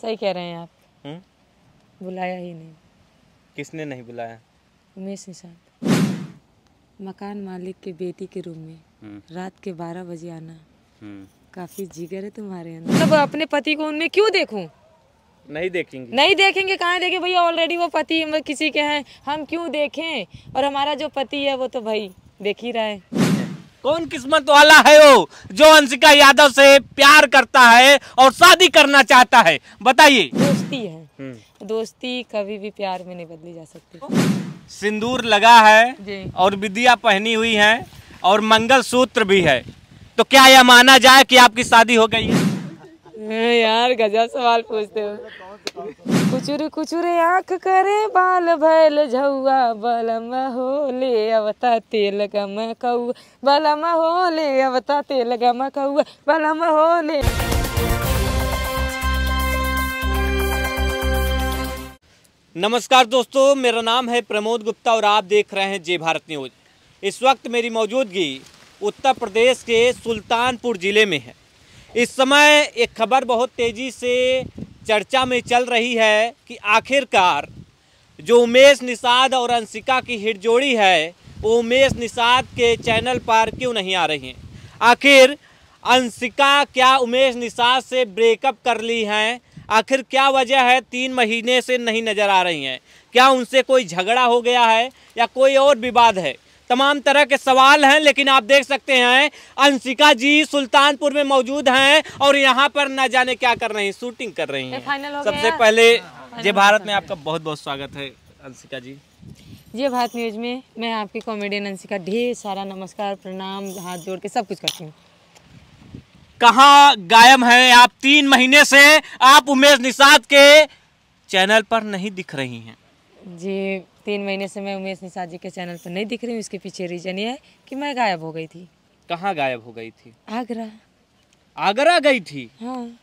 सही कह रहे हैं आप। बुलाया ही नहीं। किसने नहीं बुलाया? उमेश निषाद। मकान मालिक के बेटी के रूम में रात के 12 बजे आना काफी जिगर है तुम्हारे अंदर। मतलब अपने पति को उनमें क्यों देखूं? नहीं देखेंगे। नहीं देखेंगे, कहाँ देखें भैया, ऑलरेडी वो पति किसी के हैं, हम क्यों देखें? और हमारा जो पति है वो तो भाई देख ही रहा है। कौन किस्मत वाला है वो जो अंशिका यादव से प्यार करता है और शादी करना चाहता है, बताइए। दोस्ती है, दोस्ती कभी भी प्यार में नहीं बदली जा सकती। सिंदूर लगा है जी। और विदिया पहनी हुई है और मंगलसूत्र भी है, तो क्या यह माना जाए कि आपकी शादी हो गई है? यार गजब सवाल पूछते हो। कुचुर कुचुर आँख करे बाल भैल झौआ बलम हो ले अवता तेल गम कौआ बलम हो ले अवता तेल गम कौआ बलम हो ले। नमस्कार दोस्तों, मेरा नाम है प्रमोद गुप्ता और आप देख रहे हैं जय भारत न्यूज। इस वक्त मेरी मौजूदगी उत्तर प्रदेश के सुल्तानपुर ज़िले में है। इस समय एक खबर बहुत तेज़ी से चर्चा में चल रही है कि आखिरकार जो उमेश निषाद और अंशिका की हिट जोड़ी है वो उमेश निषाद के चैनल पर क्यों नहीं आ रही हैं। आखिर अंशिका क्या उमेश निषाद से ब्रेकअप कर ली हैं? आखिर क्या वजह है 3 महीने से नहीं नज़र आ रही हैं? क्या उनसे कोई झगड़ा हो गया है या कोई और विवाद है? तमाम तरह के सवाल हैं, लेकिन आप देख सकते हैं अंशिका जी सुल्तानपुर में मौजूद हैं और यहाँ पर न जाने क्या कर रही हैं, शूटिंग कर रही हैं। सबसे पहले जय भारत में आपका बहुत बहुत स्वागत है अंशिका जी। जय भारत न्यूज में मैं आपकी कॉमेडियन अंशिका ढेर सारा नमस्कार प्रणाम हाथ जोड़ के सब कुछ करती हूँ। कहाँ गायब हैं आप? 3 महीने से आप उमेश निषाद के चैनल पर नहीं दिख रही हैं। जी 3 महीने से मैं उमेश निषाद जी के चैनल पर नहीं दिख रही हूँ। इसके पीछे रीजन ये है कि मैं गायब हो गई थी। कहाँ गायब हो गई थी? आगरा। आगरा गई थी? हाँ।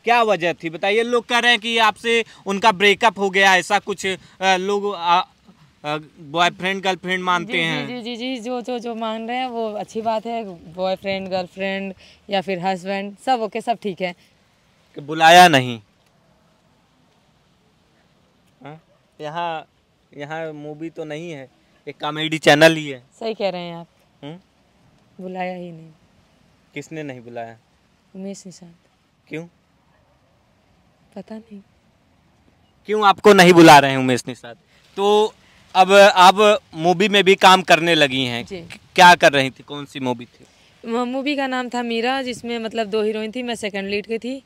क्या वजह थी बताइए। लोग कह रहे हैं कि आपसे उनका ब्रेकअप हो गया, ऐसा कुछ लोग बॉयफ्रेंड गर्लफ्रेंड मानते हैं। जी जी जी जो जो जो मान रहे हैं वो अच्छी बात है। बॉयफ्रेंड गर्लफ्रेंड या फिर हस्बैंड सब ओके, सब ठीक है। कि बुलाया नहीं? यहाँ मूवी तो नहीं है, एक कॉमेडी चैनल ही है। सही कह रहे हैं आप। बुलाया ही नहीं। किसने नहीं बुलाया? उमेश निषाद। क्यों? पता नहीं क्यों आपको नहीं बुला रहे हैं उमेश निषाद। तो अब आप मूवी में भी काम करने लगी हैं। क्या कर रही थी? कौन सी मूवी थी? मूवी का नाम था मीरा, जिसमें मतलब 2 हीरोइन थी, मैं सेकंड लीड की थी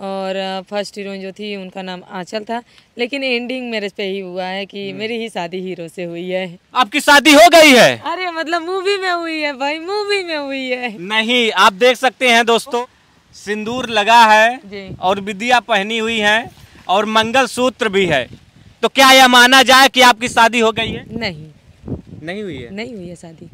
और फर्स्ट हीरोइन जो थी उनका नाम आंचल था। लेकिन एंडिंग मेरे पे ही हुआ है कि मेरी ही शादी हीरो से हुई है। आपकी शादी हो गई है? अरे मतलब मूवी में हुई है भाई, मूवी में हुई है। नहीं, आप देख सकते हैं दोस्तों, सिंदूर लगा है और विदिया पहनी हुई है और मंगलसूत्र भी है, तो क्या यह माना जाए कि आपकी शादी हो गई है? नहीं हुई है। नहीं हुई है शादी।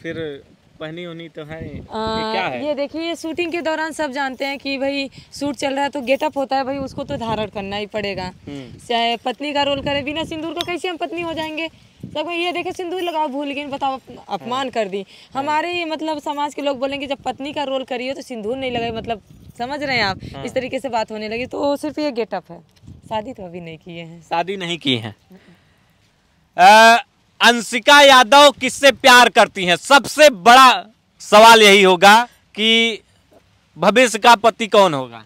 फिर पहनी होनी तो है। ये क्या है? ये देखिए, शूटिंग के दौरान सब जानते हैं कि भाई शूट चल रहा है तो गेटअप होता है भाई, उसको तो धारण करना ही पड़ेगा। चाहे पत्नी का रोल करे, बिना सिंदूर को कैसे हम पत्नी हो जाएंगे? सब ये देखे सिंदूर लगाओ भूल गई, बताओ अपमान कर दी। हमारे मतलब समाज के लोग बोलेंगे जब पत्नी का रोल करिए तो सिंदूर नहीं लगाए, मतलब समझ रहे हैं आप? इस तरीके से बात होने लगी। तो सिर्फ ये गेटअप है, शादी तो अभी नहीं किए हैं। शादी नहीं की है। अंशिका यादव किससे प्यार करती हैं? सबसे बड़ा सवाल यही होगा कि भविष्य का पति कौन होगा।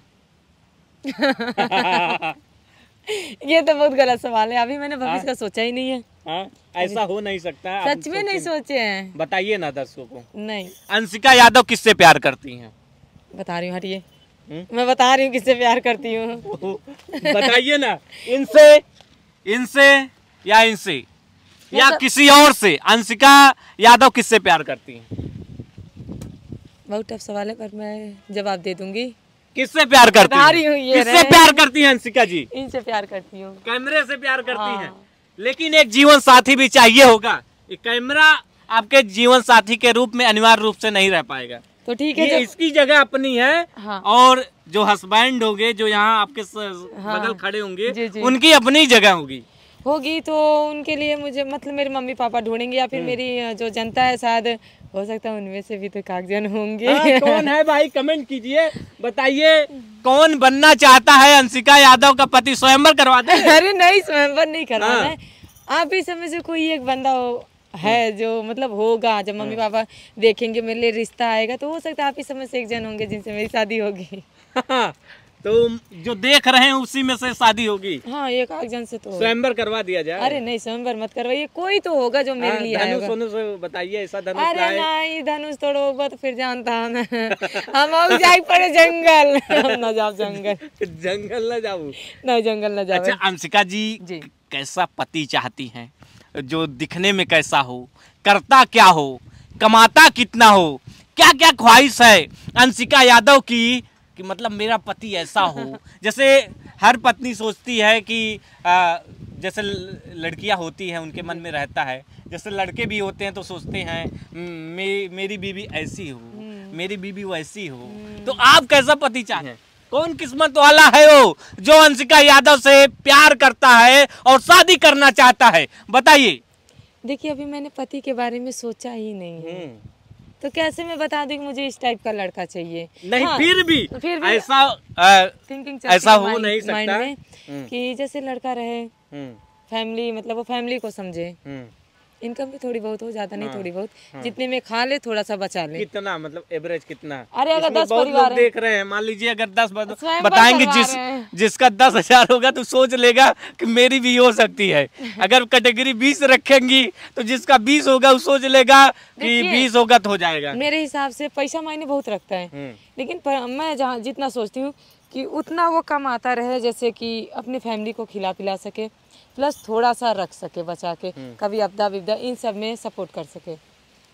ये तो बहुत गलत सवाल है, अभी मैंने भविष्य का सोचा ही नहीं है। ऐसा हो नहीं सकता। सच में नहीं सोचे हैं। बताइए ना दर्शकों को। नहीं। अंशिका यादव किससे प्यार करती हैं? बता रही हूँ, हटिए। मैं बता रही हूँ किससे प्यार करती हूँ। बताइए ना। इनसे या इनसे या किसी और से? अंशिका यादव किससे प्यार करती हैं? बहुत टफ सवाल है पर मैं जवाब दे दूंगी। किससे प्यार करती हैं? किससे प्यार करती हैं अंशिका जी? इनसे प्यार करती हूँ। कैमरे से प्यार करती हैं। लेकिन एक जीवन साथी भी चाहिए होगा। एक कैमरा आपके जीवन साथी के रूप में अनिवार्य रूप से नहीं रह पाएगा। तो ठीक है, इसकी जगह अपनी है। और जो हस्बैंड होंगे, जो यहाँ आपके बगल खड़े होंगे, उनकी अपनी जगह होगी। होगी तो उनके लिए मुझे मतलब मेरे मम्मी पापा ढूंढेंगे या फिर मेरी जो जनता है शायद हो सकता है उनमें से भी तो कागजान होंगे। कौन है भाई, कमेंट कीजिए, बताइए कौन बनना चाहता है अंशिका यादव का पति। स्वयंवर करवा दे। अरे नहीं, स्वयंवर नहीं करवाना है। आप ही समय से कोई एक बंदा है जो मतलब होगा, जब मम्मी पापा देखेंगे मेरे लिए रिश्ता आएगा तो हो सकता है आप ही समझ से एक जन होंगे जिनसे मेरी शादी होगी। तो जो देख रहे हैं उसी में से शादी होगी। हाँ, एक आध जन से तो स्वयंवर करवा दिया जाए। अरे नहीं, स्वयंवर मत करवाइए, कोई तो होगा जो मेरे लिए आएगा। धनुष से बताइए, ऐसा धनुष अरे नहीं, धनुष तोड़ो होगा तो फिर जानता हूँ हम और जाए पड़े जंगल। हम ना जाओ जंगल। जंगल न जाऊँ। नहीं, जंगल न जाओ। अच्छा अंशिका जी कैसा पति चाहती हैं, जो दिखने में कैसा हो, करता क्या हो, कमाता कितना हो, क्या क्या ख्वाहिश है अंशिका यादव की कि मतलब मेरा पति ऐसा हो। जैसे हर पत्नी सोचती है कि जैसे लड़कियां होती हैं उनके मन में रहता है, जैसे लड़के भी होते हैं तो सोचते हैं मेरी बीवी ऐसी हो, मेरी बीवी वैसी हो। तो आप कैसा पति चाहें, कौन किस्मत वाला है वो जो अंशिका यादव से प्यार करता है और शादी करना चाहता है, बताइए। देखिए अभी मैंने पति के बारे में सोचा ही नहीं है, तो कैसे मैं बता दूं कि मुझे इस टाइप का लड़का चाहिए। नहीं, हाँ, फिर भी ऐसा थिंकिंग ऐसा हो नहीं सकता में कि जैसे लड़का रहे फैमिली, मतलब वो फैमिली को समझे, इनकम भी थोड़ी बहुत हो, ज्यादा नहीं, थोड़ी बहुत, जितने में खा ले थोड़ा सा बचा ले। कितना मतलब एवरेज कितना? अरे अगर 10 बहुत परिवार लोग देख रहे हैं, मान लीजिए अगर 10 बताएंगे, जिसका 10,000 होगा तो सोच लेगा कि मेरी भी हो सकती है। अगर कैटेगरी 20 रखेंगी तो जिसका 20 होगा वो सोच लेगा कि 20 होगा तो हो जाएगा। मेरे हिसाब से पैसा मायने बहुत रखता है, लेकिन मैं जहाँ जितना सोचती हूँ कि उतना वो कमाता रहे, जैसे कि अपने फैमिली को खिला पिला सके, प्लस थोड़ा सा रख सके बचा के, कभी आपदा विपदा इन सब में सपोर्ट कर सके।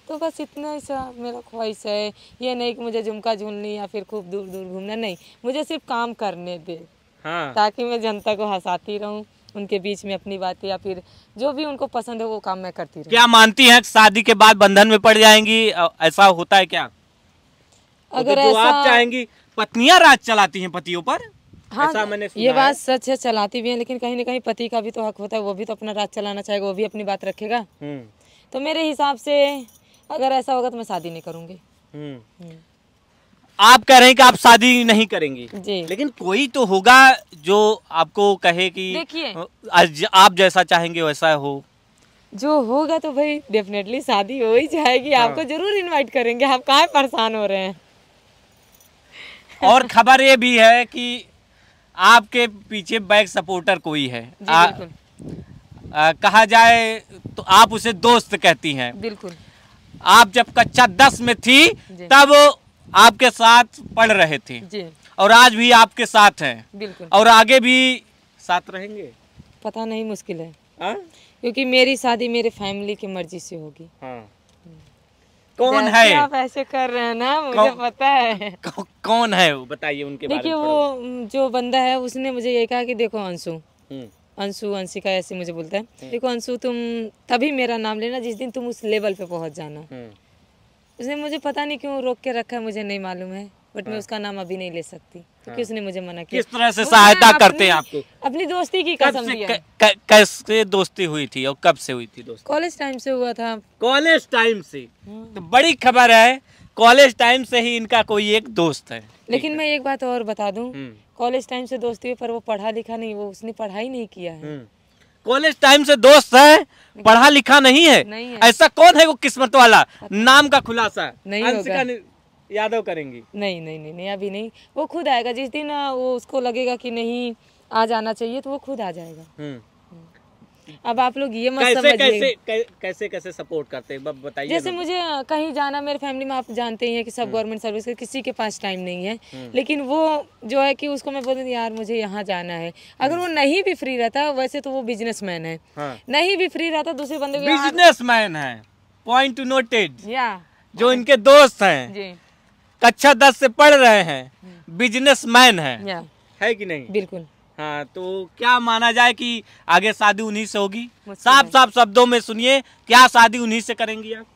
तो बस इतना ही सा मेरा ख्वाहिश है। ये नहीं कि मुझे झुमका झूलनी या फिर खूब दूर दूर घूमना, नहीं, मुझे सिर्फ काम करने दे। हाँ। ताकि मैं जनता को हंसाती रहूं, उनके बीच में अपनी बातें या फिर जो भी उनको पसंद है वो काम मैं करती रहूं। क्या मानती हैं शादी के बाद बंधन में पड़ जाएंगी, ऐसा होता है क्या? अगर जो आप चाहेंगी, पत्नियां राज चलाती हैं पतियों पर। हाँ, ऐसा मैंने सुना ये बात सच है, चलाती भी है, लेकिन कहीं न कहीं पति का भी तो हक होता है, वो भी तो अपना राज चलाना चाहेगा, वो भी अपनी बात रखेगा। तो मेरे हिसाब से अगर ऐसा होगा तो मैं शादी नहीं करूंगी। आप कह रहे हैं कि आप शादी नहीं करेंगी जी, लेकिन कोई तो होगा जो आपको कहे कि देखिए आप जैसा चाहेंगे वैसा हो। जो होगा तो भाई डेफिनेटली शादी हो ही जाएगी। हाँ। आपको जरूर इनवाइट करेंगे, आप काहे परेशान हो रहे हैं। और खबर ये भी है कि आपके पीछे बैक सपोर्टर कोई है, कहा जाए तो आप उसे दोस्त कहती हैं। बिल्कुल। आप जब कक्षा 10 में थी तब आपके साथ पढ़ रहे थे जी, और आज भी आपके साथ हैं। बिल्कुल। और आगे भी साथ रहेंगे? पता नहीं, मुश्किल है। क्योंकि मेरी शादी मेरे फैमिली की मर्जी से होगी। हाँ। कौन है? आप ऐसे कर रहे हैं ना, मुझे पता है। कौन है वो, बताइए उनके बारे में। देखिए वो जो बंदा है उसने मुझे ये कहा कि देखो अंशु अंशिका ऐसे मुझे बोलता है, देखो अंशु तुम तभी मेरा नाम लेना जिस दिन तुम उस लेवल पे पहुंच जाना। उसने मुझे पता नहीं क्यों रोक के रखा है, मुझे नहीं मालूम है, बट मैं उसका नाम अभी नहीं ले सकती क्योंकि उसने मुझे मना किया। किस तरह से सहायता करते हैं आपको? अपनी दोस्ती की कसम दिया। कैसे दोस्ती हुई थी और कब से हुई थी दोस्ती? कॉलेज टाइम से हुआ था। कॉलेज टाइम से? तो बड़ी खबर है, कॉलेज टाइम से ही इनका कोई एक दोस्त है। लेकिन मैं एक बात और बता दूं, कॉलेज टाइम से दोस्ती है पर वो पढ़ा लिखा नहीं, वो उसने पढ़ाई नहीं किया है। कॉलेज टाइम से दोस्त है, पढ़ा लिखा नहीं है, नहीं है। ऐसा कौन है वो किस्मत वाला? नाम का खुलासा नहीं होगा, यादव करेंगी? नहीं नहीं नहीं नहीं, अभी नहीं, वो खुद आएगा जिस दिन वो उसको लगेगा कि नहीं आ जाना चाहिए तो वो खुद आ जाएगा। अब आप लोग ये मत समझिए कैसे कैसे सपोर्ट करते हैं, बताइए। जैसे मुझे कहीं जाना, मेरे फैमिली में आप जानते ही हैं कि सब गवर्नमेंट सर्विस के, किसी के पास टाइम नहीं है, लेकिन वो जो है कि उसको मैं बोलती यार मुझे यहाँ जाना है, अगर वो नहीं भी फ्री रहता, वैसे तो वो बिजनेसमैन है, नहीं भी फ्री रहता दूसरे बंदे को बिजनेसमैन है, पॉइंट नोटेड, जो इनके दोस्त हैं, कक्षा 10 से पढ़ रहे हैं, बिजनेसमैन है कि नहीं? बिल्कुल। हाँ, तो क्या माना जाए कि आगे शादी उन्हीं से होगी? साफ साफ शब्दों में सुनिए, क्या शादी उन्हीं से करेंगी आप?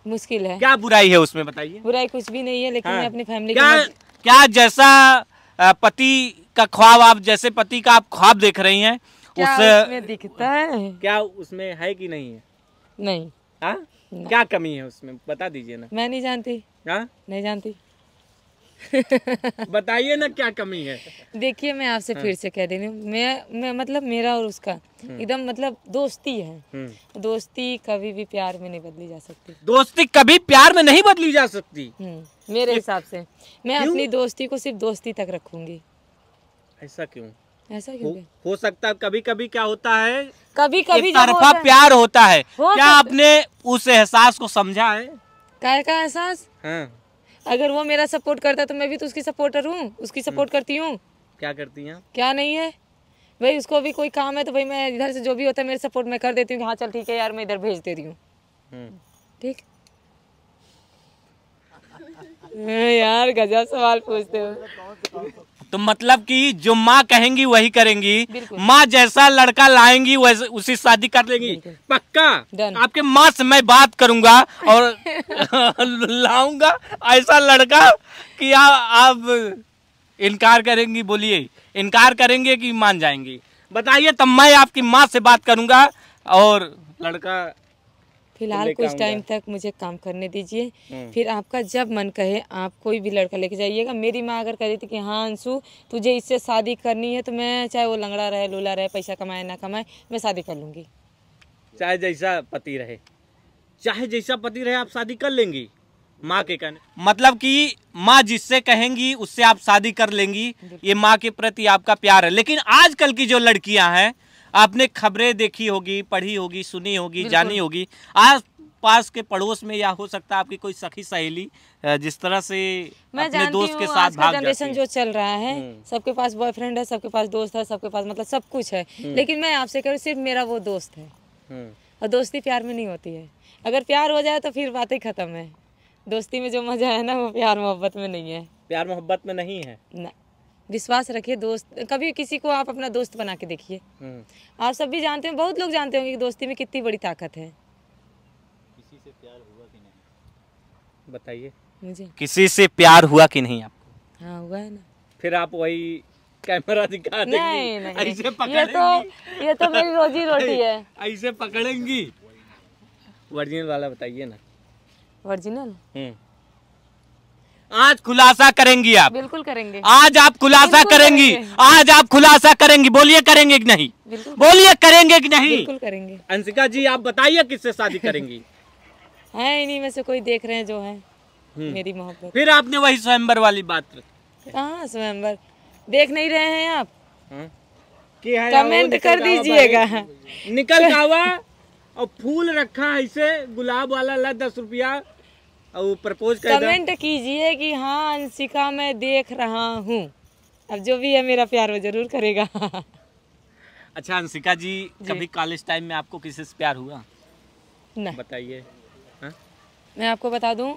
मुश्किल है। क्या बुराई है उसमें, बताइए। बुराई कुछ भी नहीं है, लेकिन हाँ। मैं अपनी फैमिली क्या जैसा पति का ख्वाब, आप जैसे पति का आप ख्वाब देख रही हैं क्या उसमें दिखता है? क्या उसमें है कि नहीं है? नहीं। हाँ, क्या कमी है उसमें बता दीजिए ना। मैं नहीं जानती। हाँ, नहीं जानती। बताइए ना क्या कमी है। देखिए मैं आपसे फिर से कह दे रही हूँ, मैं मतलब मेरा और उसका एकदम मतलब दोस्ती है। दोस्ती कभी भी प्यार में नहीं बदली जा सकती। दोस्ती कभी प्यार में नहीं बदली जा सकती। मेरे हिसाब से मैं अपनी दोस्ती को सिर्फ दोस्ती तक रखूंगी। ऐसा क्यों? ऐसा क्यों? हो सकता है कभी कभी क्या होता है, कभी कभी एक तरफा प्यार होता है। क्या आपने उस एहसास को समझा है? क्या का एहसास? हाँ। अगर वो मेरा सपोर्ट करता है तो मैं भी तो उसकी सपोर्टर हूँ, उसकी सपोर्ट करती हूँ। क्या करती हैं? क्या नहीं है भाई, उसको भी कोई काम है तो भाई मैं इधर से जो भी होता है मेरे सपोर्ट में कर देती हूँ। हाँ चल ठीक है यार, मैं इधर भेज दे रही हूँ। ठीक यार गजब सवाल पूछते हो। तो मतलब कि जो माँ कहेंगी वही करेंगी, माँ जैसा लड़का लाएंगी वैसे उसी शादी कर लेंगी। पक्का? आपके माँ से मैं बात करूंगा और लाऊंगा ऐसा लड़का कि आप इनकार करेंगी। बोलिए, इनकार करेंगे कि मान जाएंगी? बताइए, तब मैं आपकी माँ से बात करूंगा और लड़का। फिलहाल कुछ टाइम तक मुझे काम करने दीजिए, फिर आपका जब मन कहे आप कोई भी लड़का लेके जाइएगा। मेरी माँ अगर कह देती कि हाँ अंशु तुझे इससे शादी करनी है तो मैं चाहे वो लंगड़ा रहे लूला रहे, पैसा कमाए ना कमाए, मैं शादी कर लूंगी। चाहे जैसा पति रहे, चाहे जैसा पति रहे आप शादी कर लेंगी माँ के कहने? मतलब कि माँ जिससे कहेंगी उससे आप शादी कर लेंगी, ये माँ के प्रति आपका प्यार है। लेकिन आजकल की जो लड़कियां हैं, आपने खबरें देखी होगी, पढ़ी होगी, सुनी होगी, जानी होगी, आस पास के पड़ोस में या हो सकता है आपकी कोई सखी सहेली जिस तरह से मैं अपने दोस्त के साथ आज का भाग जनरेशन जाती जो चल रहा है, सबके पास बॉयफ्रेंड है, सबके पास दोस्त है, सबके पास मतलब सब कुछ है। लेकिन मैं आपसे कह रही हूँ सिर्फ मेरा वो दोस्त है। और दोस्ती प्यार में नहीं होती है। अगर प्यार हो जाए तो फिर बातें खत्म है। दोस्ती में जो मजा है ना वो प्यार मोहब्बत में नहीं है। प्यार मोहब्बत में नहीं है ना। विश्वास रखिए, दोस्त कभी किसी को आप अपना दोस्त बना के देखिए। आप सब भी जानते हैं, बहुत लोग जानते होंगे कि दोस्ती में कितनी बड़ी ताकत है। किसी से प्यार हुआ कि नहीं बताइए मुझे? किसी से प्यार हुआ कि नहीं आपको? हाँ हुआ है ना। फिर आप वही कैमरा दिखा देंगी? नहीं ऐसे पकड़ेंगी? ये तो मेरी रोजी रोटी है। ऐसे पकड़ेंगी? ओरिजिनल वाला बताइए ना। ओरिजिनल? आज खुलासा करेंगी आप? बिल्कुल करेंगे। आज आप खुलासा करेंगी? आज आप खुलासा करेंगी? बोलिए करेंगे कि नहीं? बोलिए करेंगे कि नहीं? बिल्कुल करेंगे। अंशिका जी आप बताइए किससे शादी करेंगी? है इन्हीं में से कोई देख रहे हैं जो है मेरी मोहब्बत। फिर आपने वही स्वयंवर वाली बात। कहाँ स्वयंवर? देख नहीं रहे हैं आप? कमेंट कर दीजिएगा। निकल हुआ और फूल रखा ऐसे गुलाब वाला ला 10 रुपया और प्रपोज कर कमेंट कीजिए कि हाँ अंशिका मैं देख रहा हूँ। अब जो भी है मेरा प्यार वो जरूर करेगा। अच्छा अंशिका जी, कभी कॉलेज टाइम में आपको किसी से प्यार हुआ? ना। बताइए। मैं आपको बता दूं,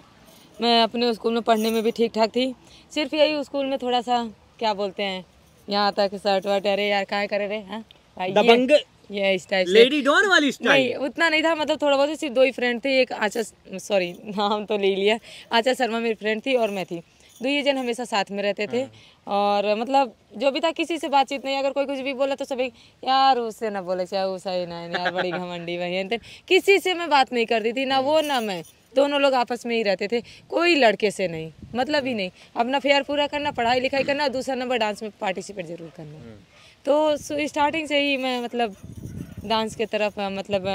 मैं अपने स्कूल में पढ़ने में भी ठीक ठाक थी। सिर्फ यही स्कूल में थोड़ा सा क्या बोलते हैं, यहाँ तक शर्ट वर्ट, अरे यार क्या करे रे, हाँ दबंग ये इस टाइप से लेडी डॉन वाली स्टाइल? नहीं उतना नहीं था, मतलब थोड़ा बहुत। सिर्फ 2 ही फ्रेंड थे। एक आचा, सॉरी नाम तो ले लिया, आचा शर्मा मेरी फ्रेंड थी और मैं थी। 2 ही जन हमेशा साथ में रहते थे। और मतलब जो भी था किसी से बातचीत नहीं। अगर कोई कुछ भी बोला तो सभी यार उससे ना बोले, चाहे उसा ही ना यार बड़ी घमंडी वही। किसी से मैं बात नहीं करती थी, ना वो ना मैं। दोनों लोग आपस में ही रहते थे, कोई लड़के से नहीं, मतलब ही नहीं। अपना फेयर पूरा करना, पढ़ाई लिखाई करना, दूसरा नंबर डांस में पार्टिसिपेट जरूर करना। तो स्टार्टिंग से ही मैं मतलब डांस के तरफ मतलब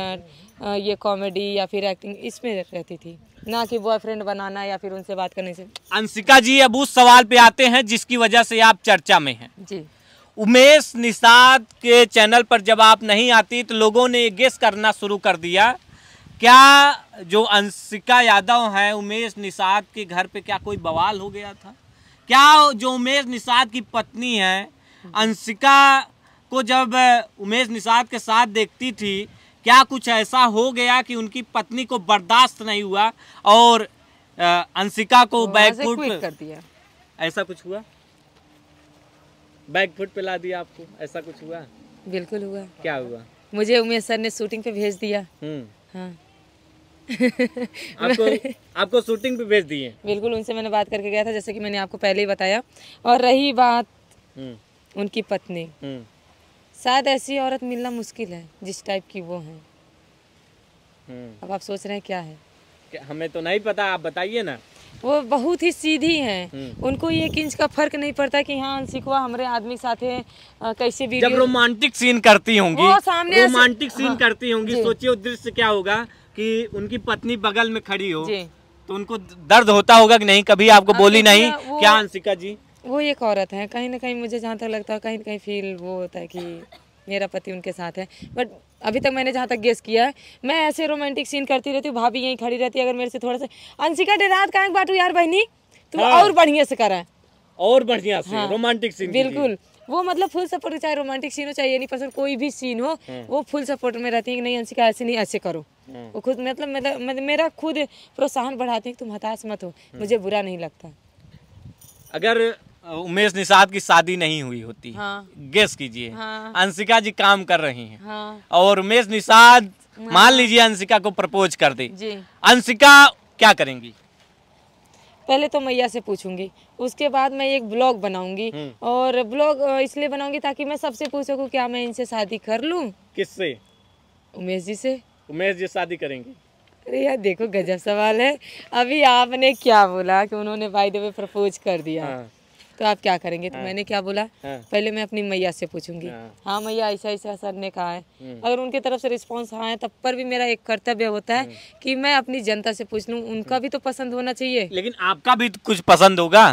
ये कॉमेडी या फिर एक्टिंग इसमें रहती थी, ना कि बॉयफ्रेंड बनाना या फिर उनसे बात करने से। अंशिका जी अब उस सवाल पे आते हैं जिसकी वजह से आप चर्चा में हैं जी। उमेश निषाद के चैनल पर जब आप नहीं आती तो लोगों ने गेस करना शुरू कर दिया, क्या जो अंशिका यादव है उमेश निषाद के घर पे क्या कोई बवाल हो गया था? क्या जो उमेश निषाद की पत्नी है अंशिका को जब उमेश निषाद के साथ देखती थी, क्या कुछ ऐसा हो गया कि उनकी पत्नी को बर्दाश्त नहीं हुआ और अंशिका को बैकफुट कर दिया? ऐसा कुछ हुआ? बैकफुट पे ला दिया आपको? ऐसा कुछ हुआ? बिल्कुल हुआ। क्या हुआ? मुझे उमेश सर ने शूटिंग पे भेज दिया। हाँ। आपको शूटिंग पे भेज दिए? बिल्कुल, उनसे मैंने बात करके गया था, जैसे कि मैंने आपको पहले ही बताया। और रही बात उनकी पत्नी, शायद ऐसी औरत मिलना मुश्किल है जिस टाइप की वो है। अब आप सोच रहे हैं क्या है? हमें तो नहीं पता, आप बताइए ना। वो बहुत ही सीधी हैं, उनको 1 इंच का फर्क नहीं पड़ता कि हाँ अंशिकवा हमारे आदमी के साथ है। कैसे वीडियो जब रोमांटिक सीन करती होंगी, वो सामने रोमांटिक सीन हाँ, करती होंगी, जी। सोचिए दृश्य क्या होगा कि उनकी पत्नी बगल में खड़ी हो जी। तो उनको दर्द होता होगा कि नहीं? कभी आपको बोली नहीं क्या अंशिका जी? वो एक औरत है, कहीं ना कहीं मुझे जहाँ तक लगता है कहीं ना कहीं फील वो होता है कि मेरा पति उनके साथ है। बट अभी तक मैंने जहाँ तक गेस किया है, मैं ऐसे रोमांटिक सीन करती रहती हूँ, भाभी यहीं खड़ी रहती है। अगर मेरे से थोड़ा सा अंशिका रात का बाटू यार बहनी तू हाँ। और बढ़िया से करा और बढ़िया से हाँ, रोमांटिक सीन बिल्कुल। वो मतलब फुल सपोर्ट, चाहे रोमांटिक सीन हो चाहे ये नहीं पसंद कोई भी सीन हो, वो फुल सपोर्ट में रहती है कि नहीं अंशिका ऐसे नहीं ऐसे करो। वो खुद मतलब मेरा खुद प्रोत्साहन बढ़ाती है कि तुम हताश मत हो, मुझे बुरा नहीं लगता। अगर उमेश निषाद की शादी नहीं हुई होती, हाँ। गेस कीजिए, हाँ। अंशिका जी काम कर रही हैं, हाँ। और उमेश निषाद मान लीजिए अंशिका को प्रपोज कर दे, जी। अंशिका क्या करेंगी? पहले तो मैया से पूछूंगी, उसके बाद मैं एक ब्लॉग बनाऊंगी। और ब्लॉग इसलिए बनाऊंगी ताकि मैं सबसे पूछ सकूं क्या मैं इनसे शादी कर लूं। किससे? उमेश जी से। उमेश जी शादी करेंगी? अरे यार देखो गजब सवाल है। अभी आपने क्या बोला कि उन्होंने बाय द वे प्रपोज कर दिया। हाँ। तो आप क्या करेंगे? तो मैंने क्या बोला, हाँ। पहले मैं अपनी मैया से पूछूंगी। हाँ मैया ऐसा ऐसा सर ने कहा है। अगर उनकी तरफ से रिस्पांस हाँ है तब पर भी मेरा एक कर्तव्य होता है कि मैं अपनी जनता से पूछ लूं, उनका भी तो पसंद होना चाहिए। लेकिन आपका भी कुछ पसंद होगा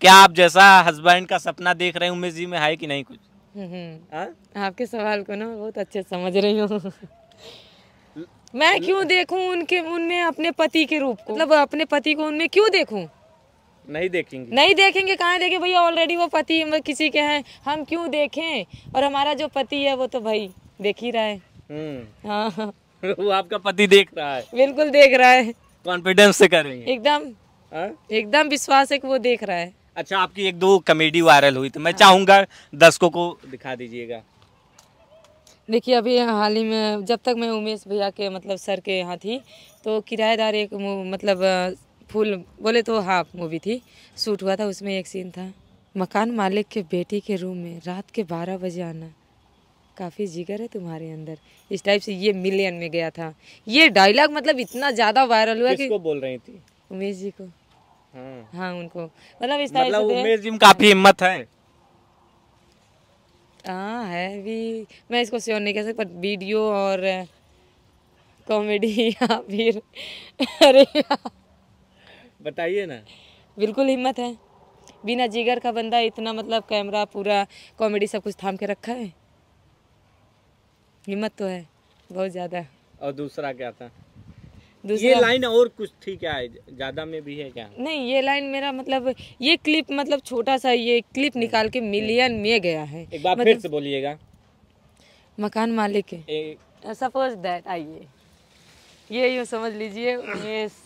क्या? आप जैसा हस्बैंड का सपना देख रहे हैं उमेश जी में है कि नहीं कुछ? आपके सवाल को ना बहुत अच्छे समझ रही हूँ। मैं क्यों देखूं उनमें अपने पति के रूप को, मतलब अपने पति को उनमें क्यों देखूं? नहीं देखेंगे? नहीं देखेंगे, कहाँ देखें भैया, ऑलरेडी वो पति किसी के हैं, हम क्यों देखें? और हमारा जो पति है वो तो भाई देख ही रहा है। हाँ वो आपका पति देख रहा है? बिल्कुल देख रहा है। कॉन्फिडेंस से करेंगे? एकदम विश्वास है कि वो देख रहा है। अच्छा, आपकी 1-2 कॉमेडी वायरल हुई तो मैं चाहूंगा दर्शकों को दिखा दीजिएगा। देखिए अभी हाल ही में जब तक मैं उमेश भैया के मतलब सर के यहाँ थी तो किराएदार एक मतलब फुल बोले तो हाफ मूवी थी, शूट हुआ था। उसमें एक सीन था, मकान मालिक के बेटी के रूम में रात के 12 बजे आना, काफ़ी जिगर है तुम्हारे अंदर, इस टाइप से ये मिलियन में गया था। ये डायलॉग मतलब इतना ज़्यादा वायरल हुआ। किसको बोल रही थी? उमेश जी को। हाँ उनको मतलब इस मतलब उमेश जी में काफ़ी हिम्मत है। हाँ है भी, मैं इसको श्योर नहीं कह सकता, पर वीडियो और कॉमेडी या फिर अरे बताइए ना। बिल्कुल हिम्मत है, बिना जिगर का बंदा इतना मतलब कैमरा पूरा कॉमेडी सब कुछ थाम के रखा है, हिम्मत तो है बहुत ज़्यादा। और दूसरा क्या था? दूसरा ये लाइन और कुछ थी क्या? ज़्यादा में भी है क्या? नहीं, ये लाइन मेरा मतलब ये क्लिप मतलब छोटा सा ये क्लिप निकाल के मिलियन में गया है। एक बार फिर से बोलिएगा। मकान मालिक है, सपोज दैट, आइए ये यूँ समझ लीजिए,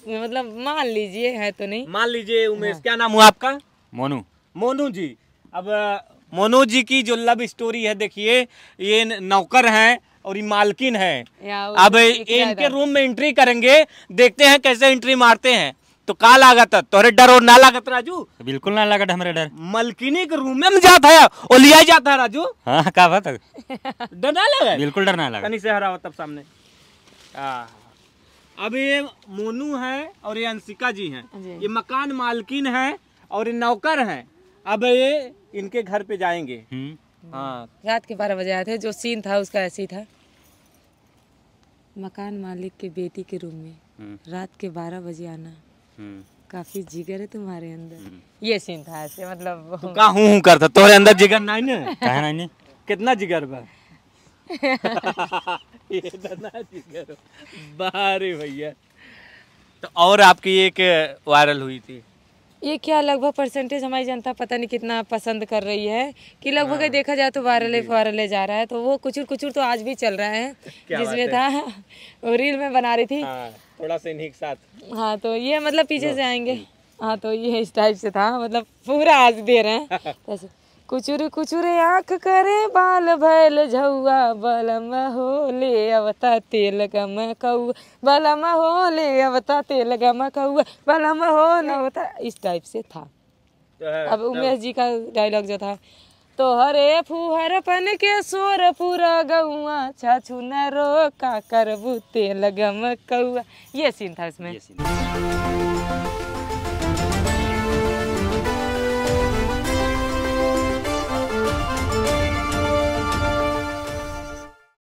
मतलब मान लीजिए, है तो नहीं, मान लीजिए उमेश। क्या नाम हुआ आपका? मोनू। मोनू जी। अब मोनू जी की जो लव स्टोरी है, देखिए ये नौकर हैं और ये मालकिन है। अब इनके रूम में एंट्री करेंगे, देखते हैं कैसे एंट्री मारते हैं। तो का लागत तोहरे डर और ना लागत राजू? बिल्कुल ना लागत हमारे डर। मलकिनी के रूम में जाता है और लिया जाता है राजू। हाँ का बात है? डर ना लगा? बिल्कुल डर ना लगा। कहीं से हरा तब सामने। अब ये मोनू है और ये अंशिका जी हैं, ये मकान मालकिन है और ये नौकर हैं। अब ये इनके घर पे जाएंगे। हाँ, रात के 12 बजे आए थे, जो सीन था उसका ऐसे ही था, मकान मालिक के बेटी के रूम में रात के 12 बजे आना, काफी जिगर है तुम्हारे अंदर, ये सीन था ऐसे मतलब। तो का हूँ करता तोहरे अंदर जिगर नहीं ना? कहा नहीं? कितना जिगर बा? जिगर बारे भैया। तो और आपकी एक वायरल हुई थी, ये क्या लगभग परसेंटेज हमारी जनता पता नहीं कितना पसंद कर रही है कि लगभग देखा जाए तो वायरल जा रहा है। तो वो कुचुर कुचुर तो आज भी चल रहा है, जिसमें था वो रील में बना रही थी। थोड़ा सा इन्हीं के साथ। हाँ तो ये मतलब पीछे से आएंगे। हाँ तो ये इस टाइप से था, मतलब पूरा आज दे रहे हैं ऐसे। कुचुर कुचुर आँख करे बाल भैल झौआ, बलम हो ले अवता तेल गम कौआ, बलम हो ले अवता तेल गम कौआ, बलम हो ले अवता, इस टाइप से था। अब उमेश जी का डायलॉग जो था, तो हरे फुहरपन के सोर पूरा गौआ छाछू न रो का करबू तेल गम कौआ। ये सीन था इसमें।